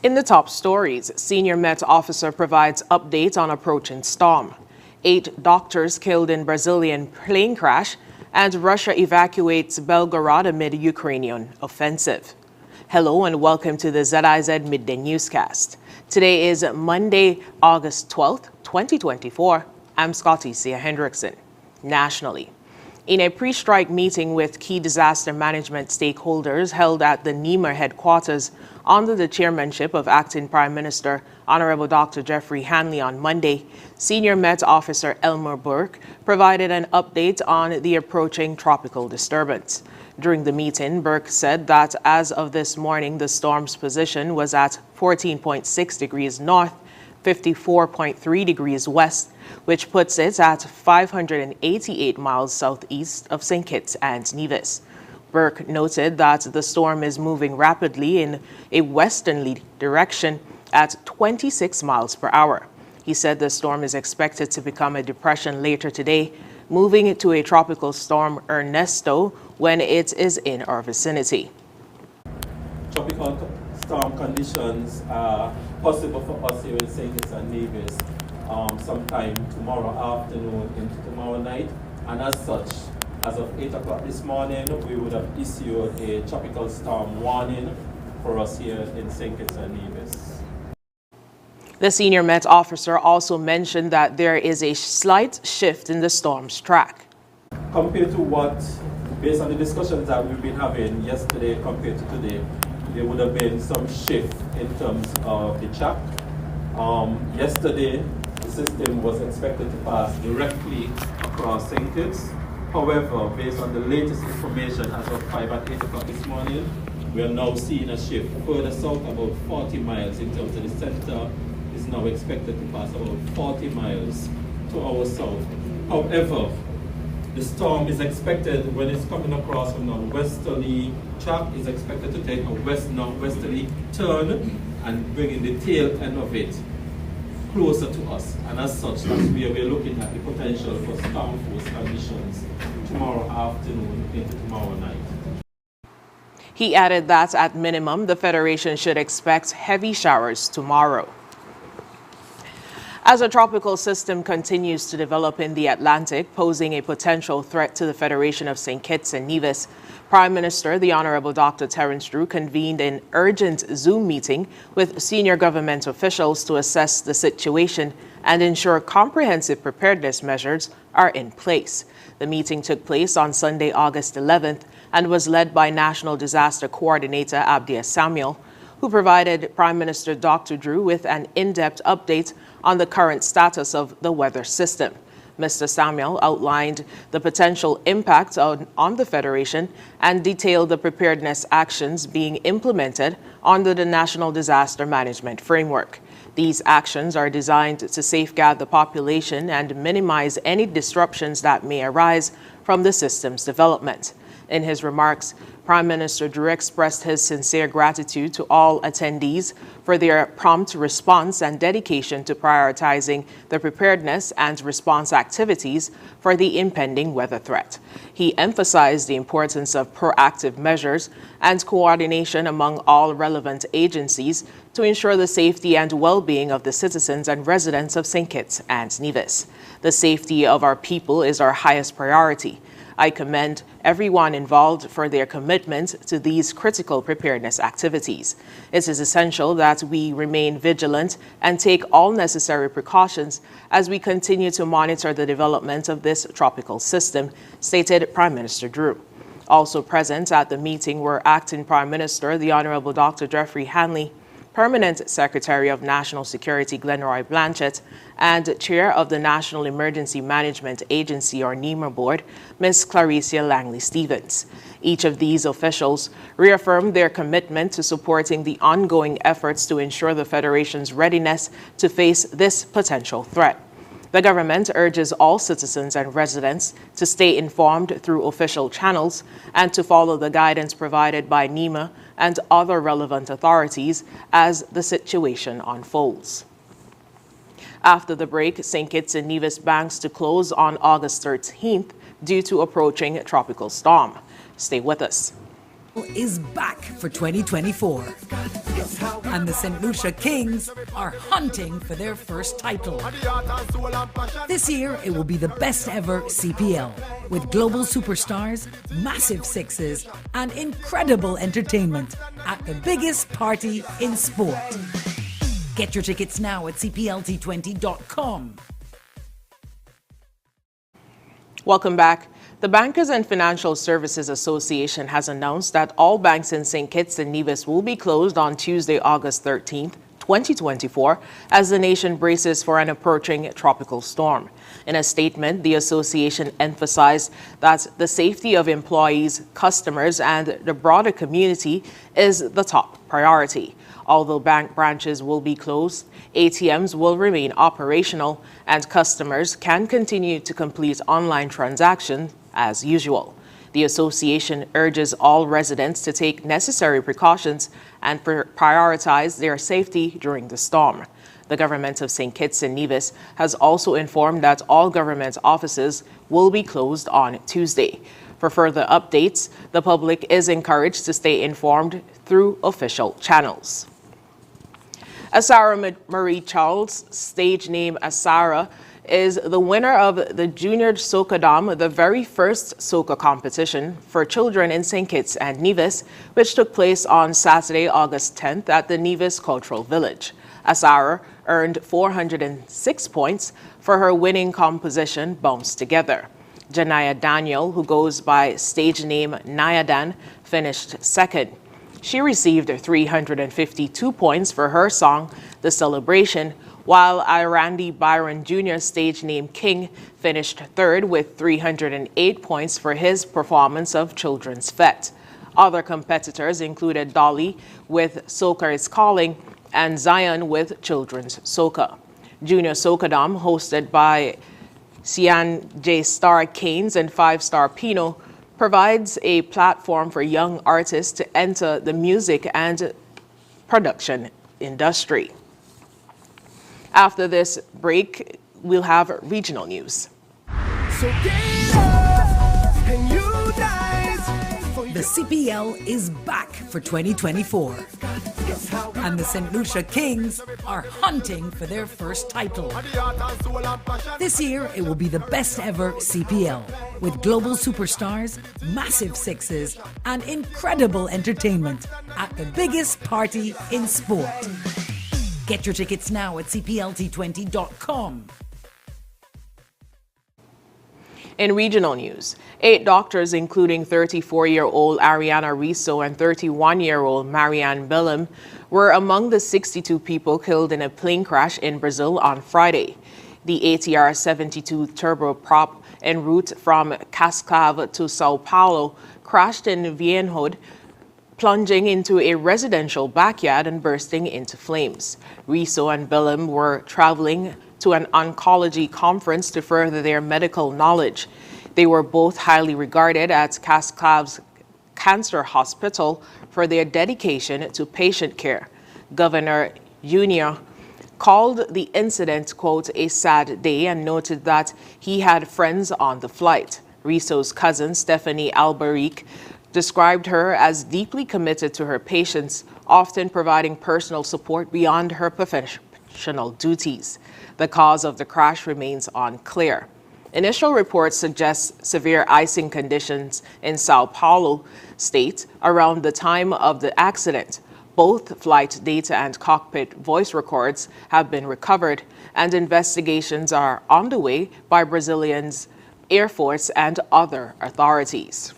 In the top stories, Senior Met Officer provides update on approaching storm. 8 doctors killed in Brazilian plane crash, and Russia evacuates Belgorod amid Ukrainian offensive. Hello and welcome to the ZIZ Midday Newscast. Today is Monday, August 12th, 2024. I'm Scotty Sia Hendrickson. Nationally, in a pre-strike meeting with key disaster management stakeholders held at the NEMA headquarters under the chairmanship of Acting Prime Minister Honorable Dr. Jeffrey Hanley on Monday, Senior Met Officer Elmer Burke provided an update on the approaching tropical disturbance. During the meeting, Burke said that as of this morning, the storm's position was at 14.6 degrees north, 54.3 degrees west, which puts it at 588 miles southeast of St. Kitts and Nevis. Burke noted that the storm is moving rapidly in a westerly direction at 26 miles per hour. He said the storm is expected to become a depression later today, moving to a tropical storm Ernesto when it is in our vicinity. Tropical storm conditions are possible for us here in St. Kitts and Nevis sometime tomorrow afternoon into tomorrow night, and as such, as of 8 o'clock this morning, we would have issued a tropical storm warning for us here in St. Kitts and Nevis. The senior Met officer also mentioned that there is a slight shift in the storm's track. Compared to what, based on the discussions that we've been having yesterday compared to today, there would have been some shift in terms of the track. Yesterday, the system was expected to pass directly across St. Kitts. However, based on the latest information as of 5 and 8 o'clock this morning, we are now seeing a shift further south about 40 miles in terms of the center is now expected to pass about 40 miles to our south. However, the storm is expected, when it's coming across from the westerly track, is expected to take a west-northwesterly turn and bringing the tail end of it closer to us. And as such, that's where we're looking at the potential for storm force conditions tomorrow afternoon into tomorrow night. He added that at minimum, the Federation should expect heavy showers tomorrow. As a tropical system continues to develop in the Atlantic, posing a potential threat to the Federation of St. Kitts and Nevis, Prime Minister, the Honorable Dr. Terence convened an urgent Zoom meeting with senior government officials to assess the situation and ensure comprehensive preparedness measures are in place. The meeting took place on Sunday, August 11th, and was led by National Disaster Coordinator Abdia Samuel, who provided Prime Minister Dr. Drew with an in-depth update on the current status of the weather system. Mr. Samuel outlined the potential impact on the Federation and detailed the preparedness actions being implemented under the National Disaster Management Framework. These actions are designed to safeguard the population and minimize any disruptions that may arise from the system's development. In his remarks, Prime Minister Drew expressed his sincere gratitude to all attendees for their prompt response and dedication to prioritizing the preparedness and response activities for the impending weather threat. He emphasized the importance of proactive measures and coordination among all relevant agencies to ensure the safety and well-being of the citizens and residents of St. Kitts and Nevis. The safety of our people is our highest priority. I commend everyone involved for their commitment to these critical preparedness activities. It is essential that we remain vigilant and take all necessary precautions as we continue to monitor the development of this tropical system, stated Prime Minister Drew. Also present at the meeting were Acting Prime Minister, the Honorable Dr. Jeffrey Hanley, Permanent Secretary of National Security Glenroy Blanchett, and Chair of the National Emergency Management Agency, or NEMA Board, Ms. Claricia Langley-Stevens. Each of these officials reaffirmed their commitment to supporting the ongoing efforts to ensure the Federation's readiness to face this potential threat. The government urges all citizens and residents to stay informed through official channels and to follow the guidance provided by NEMA and other relevant authorities as the situation unfolds. After the break, St. Kitts and Nevis banks to close on August 13th due to approaching tropical storm. Stay with us. is back for 2024. And the St. Lucia Kings are hunting for their first title. This year, it will be the best ever CPL, with global superstars, massive sixes, and incredible entertainment at the biggest party in sport. Get your tickets now at cplt20.com. Welcome back. The Bankers and Financial Services Association has announced that all banks in St. Kitts and Nevis will be closed on Tuesday, August 13th, 2024, as the nation braces for an approaching tropical storm. In a statement, the association emphasized that the safety of employees, customers, and the broader community is the top priority. Although bank branches will be closed, ATMs will remain operational and customers can continue to complete online transactions as usual. The association urges all residents to take necessary precautions and prioritize their safety during the storm. The government of St. Kitts and Nevis has also informed that all government offices will be closed on Tuesday. For further updates, the public is encouraged to stay informed through official channels. Asara Marie Charles, stage name Asara, is the winner of the Junior Soca Dam, the very first soca competition for children in St. Kitts and Nevis, which took place on Saturday, August 10th at the Nevis Cultural Village. Asara earned 406 points for her winning composition, Bounce Together. Janaya Daniel, who goes by stage name Nayadan, finished second. She received 352 points for her song, The Celebration, while Irandi Byron Jr., stage name King, finished third with 308 points for his performance of Children's Fete. Other competitors included Dolly with Soca is Calling and Zion with Children's Soca. Junior Soca Dam, hosted by Sian J. Star Keynes and 5-Star Pino, provides a platform for young artists to enter the music and production industry. After this break, we'll have regional news. The CPL is back for 2024. And the St. Lucia Kings are hunting for their first title. This year, it will be the best ever CPL, with global superstars, massive sixes, and incredible entertainment at the biggest party in sport. Get your tickets now at cplt20.com. In regional news, 8 doctors, including 34-year-old Ariana Riso and 31-year-old Marianne Billum, were among the 62 people killed in a plane crash in Brazil on Friday. The ATR-72 turboprop en route from Cascave to Sao Paulo crashed in Vienhode, plunging into a residential backyard and bursting into flames. Riso and Billum were traveling to an oncology conference to further their medical knowledge. They were both highly regarded at Cascave's Cancer Hospital for their dedication to patient care. Governor Junior called the incident, quote, a sad day and noted that he had friends on the flight. Riso's cousin, Stephanie Alberic, described her as deeply committed to her patients, often providing personal support beyond her professional duties. The cause of the crash remains unclear. Initial reports suggest severe icing conditions in Sao Paulo state around the time of the accident. Both flight data and cockpit voice records have been recovered, and investigations are underway by Brazilian's Air Force and other authorities.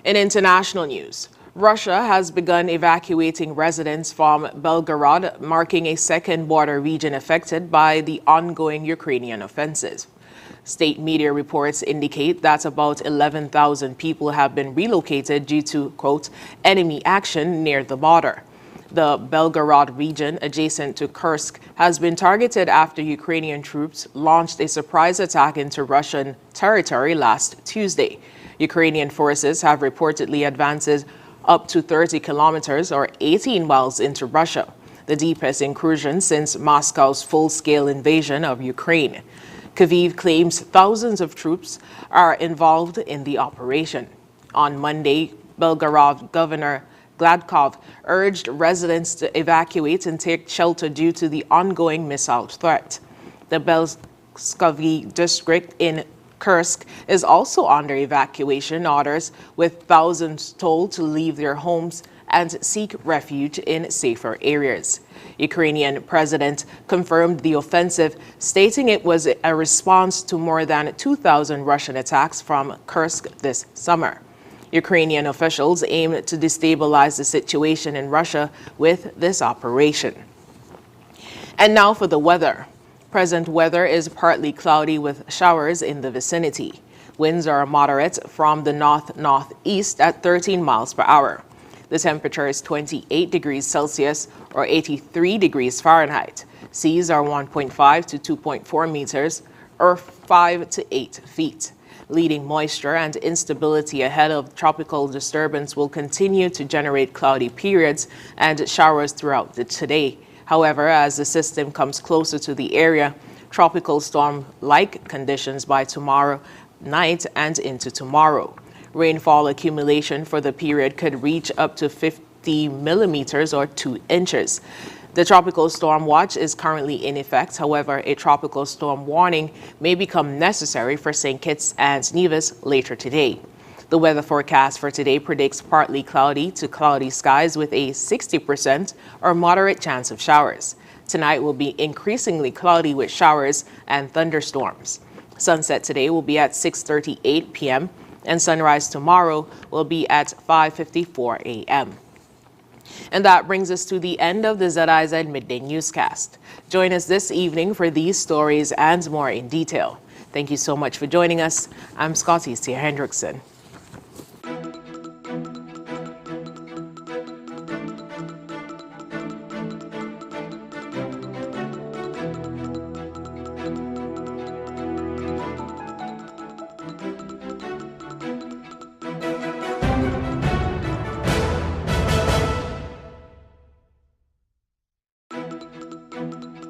In international news, Russia has begun evacuating residents from Belgorod, marking a second border region affected by the ongoing Ukrainian offensive. State media reports indicate that about 11,000 people have been relocated due to, quote, enemy action near the border. The Belgorod region, adjacent to Kursk, has been targeted after Ukrainian troops launched a surprise attack into Russian territory last Tuesday. Ukrainian forces have reportedly advanced up to 30 kilometers or 18 miles into Russia, the deepest incursion since Moscow's full-scale invasion of Ukraine. Kyiv claims thousands of troops are involved in the operation. On Monday, Belgorod Governor Gladkov urged residents to evacuate and take shelter due to the ongoing missile threat. The Belskovy district in Kursk is also under evacuation orders, with thousands told to leave their homes and seek refuge in safer areas. Ukrainian president confirmed the offensive, stating it was a response to more than 2,000 Russian attacks from Kursk this summer. Ukrainian officials aim to destabilize the situation in Russia with this operation. And now for the weather. Present weather is partly cloudy with showers in the vicinity. Winds are moderate from the north-northeast at 13 miles per hour. The temperature is 28 degrees Celsius or 83 degrees Fahrenheit. Seas are 1.5 to 2.4 meters or 5 to 8 feet. Leading moisture and instability ahead of tropical disturbance will continue to generate cloudy periods and showers throughout today. However, as the system comes closer to the area, tropical storm-like conditions by tomorrow night and into tomorrow. Rainfall accumulation for the period could reach up to 50 millimeters or 2 inches. The tropical storm watch is currently in effect. However, a tropical storm warning may become necessary for St. Kitts and Nevis later today. The weather forecast for today predicts partly cloudy to cloudy skies with a 60% or moderate chance of showers. Tonight will be increasingly cloudy with showers and thunderstorms. Sunset today will be at 6:38 p.m. and sunrise tomorrow will be at 5:54 a.m. And that brings us to the end of the ZIZ Midday Newscast. Join us this evening for these stories and more in detail. Thank you so much for joining us. I'm Scotty Tia Hendrickson.